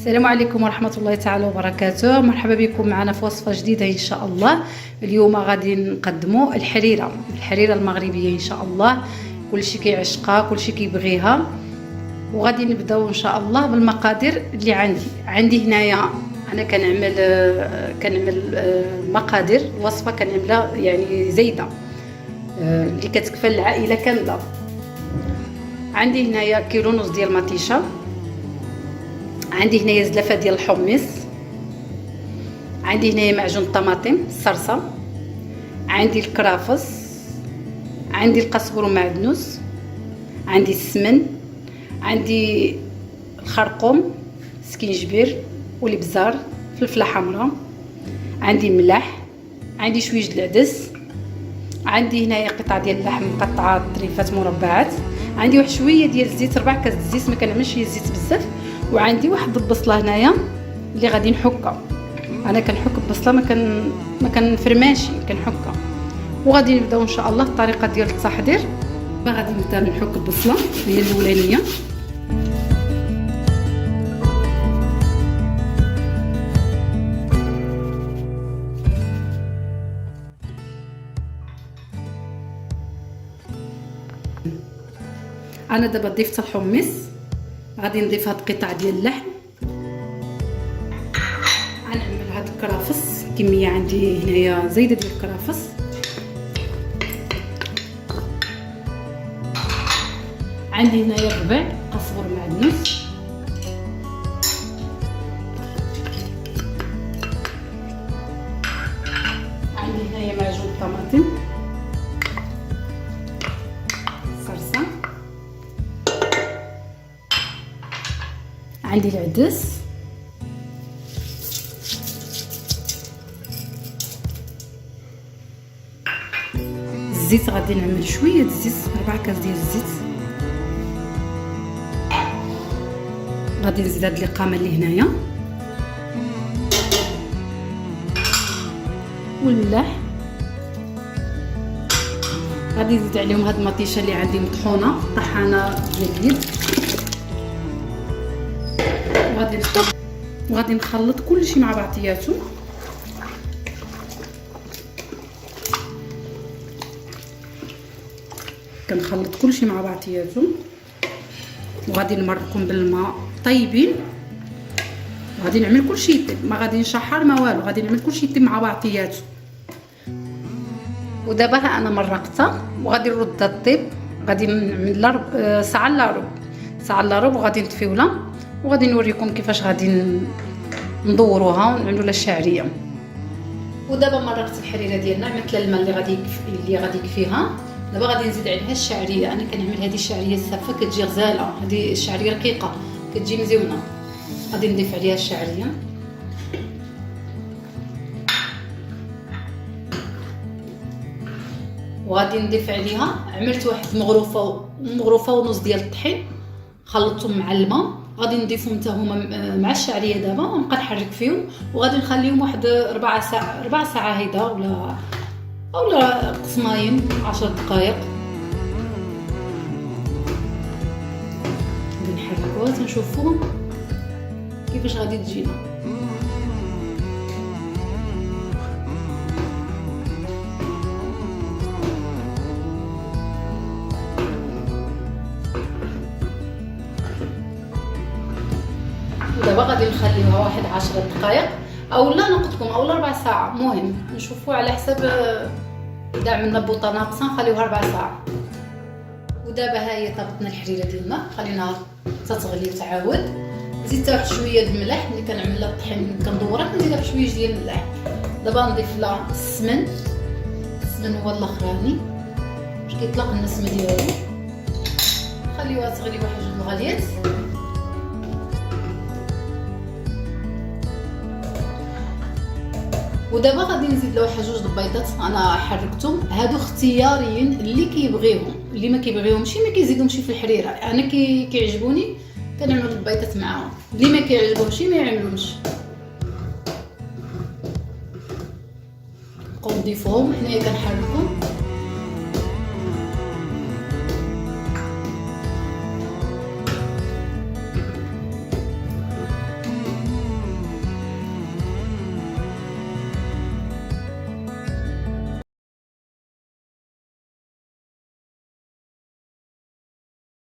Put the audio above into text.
السلام عليكم ورحمة الله تعالى وبركاته. مرحبا بكم معنا في وصفة جديدة إن شاء الله. اليوم غادي نقدموا الحريرة المغربية إن شاء الله. كلشي كيعشقها، كلشي كيبغيها، وغادي نبداو إن شاء الله بالمقادير اللي عندي هنايا. أنا كنعمل مقادير وصفة كنعملها يعني زايدة اللي كتكفل العائلة كاملة. عندي هنايا كيلو ونص ديال المطيشة، عندي هنايا زلافه ديال الحمص، عندي هنايا معجون الطماطم الصلصه، عندي الكرافس، عندي القزبر ومعدنوس، عندي السمن، عندي الخرقوم، سكينجبير والابزار، فلفله حمراء، عندي الملح، عندي شويه العدس، عندي هنايا قطعه ديال اللحم مقطعه طريفات مربعات، عندي واحد شويه ديال الزيت، 4 كاس الزيت، ما كنعملش الزيت بزاف، وعندي واحد البصله هنايا اللي غادي نحكها. انا كنحك البصله، ما كنفرماش، كنحكها. وغادي نبداو ان شاء الله الطريقه ديال التحضير. غادي نبدا نحك البصله هي الاولانيه. انا دابا ضيفت الحمص، غادي نضيف هاد القطع ديال اللحم، غنعمل هاد الكرافس، كميه عندي هنايا زايده ديال الكرافس، عندي هنايا الربع قزبر معدنوس، عندي هنايا معجون الطماطم، صلصه، عندي العدس، الزيت غادي نعمل شويه الزيت، 4 كاس ديال الزيت، غادي نزيد هاد القامه اللي هنايا والملح، غادي نزيد عليهم هاد المطيشه اللي عندي مطحونه طحانه ديال اليد، وغادي نخلط كلشي مع بعضياتو. كنخلط كلشي مع بعضياتو، وغادي نمرقهم بالماء طيبين، وغادي نعمل كلشي يطيب، ما غادي نشحر ما والو، غادي نعمل كلشي يطيب مع بعضياتو. ودابا ها انا مرقتها وغادي نردها طيب، غادي نعمل لها ساعه الا ربع، وغادي نطفيوها، وغادي نوريكم كيفاش غادي ندوروها ونعملوا لها الشعريه. ودابا مرقت الحريره ديالنا، عملت الماء اللي غادي يكفيها. دابا غادي نزيد عليها الشعريه. انا كنعمل هذه الشعريه السافه، كتجي غزاله، هذه الشعريه رقيقه كتجي مزيونه. غادي نضيف عليها الشعريه، وغادي نضيف عليها، عملت واحد مغروفه ونص ديال الطحين، خلطتهم مع الماء، غادي نضيفهم حتى هما مع الشعريه دابا، ونبقى نحرك فيهم، وغادي نخليهم واحد 4 ساعه هيدا اولا قسماين 10 دقائق. غادي نحركوها تنشوفوا كيفاش غادي تجينا. ودابا غادي نخليوها واحد 10 دقائق اولا نقدكم اولا 4 ساعه، المهم نشوفوا على حسب اذا عملنا بوطه ناقصه نخليوها 4 ساعه. ودابا ها هي طابتنا الحريره ديالنا، خليناها تتغلي وتعاود. زدت واحد شويه د الملح، ملي كنعمل لها الطحين كندورها كنزيد واحد شويه ديال الملح. دابا نضيف لها السمن هو الاخراني باش كيطلق النسمه ديالو، خليوها تغلي واحد 2 الغليات. ودابا غادي نزيد له واحد 2 البيضات، انا حركتهم، هادو اختياريين، اللي كيبغيهم، اللي ما كيبغيهمش ما كيزيدهمش في الحريره. انا كيعجبوني كنعمل البيضات معاهم، اللي ما كيعجبهمش ما يعملوش. نبقاو نضيفوهم، حنايا كنحركهم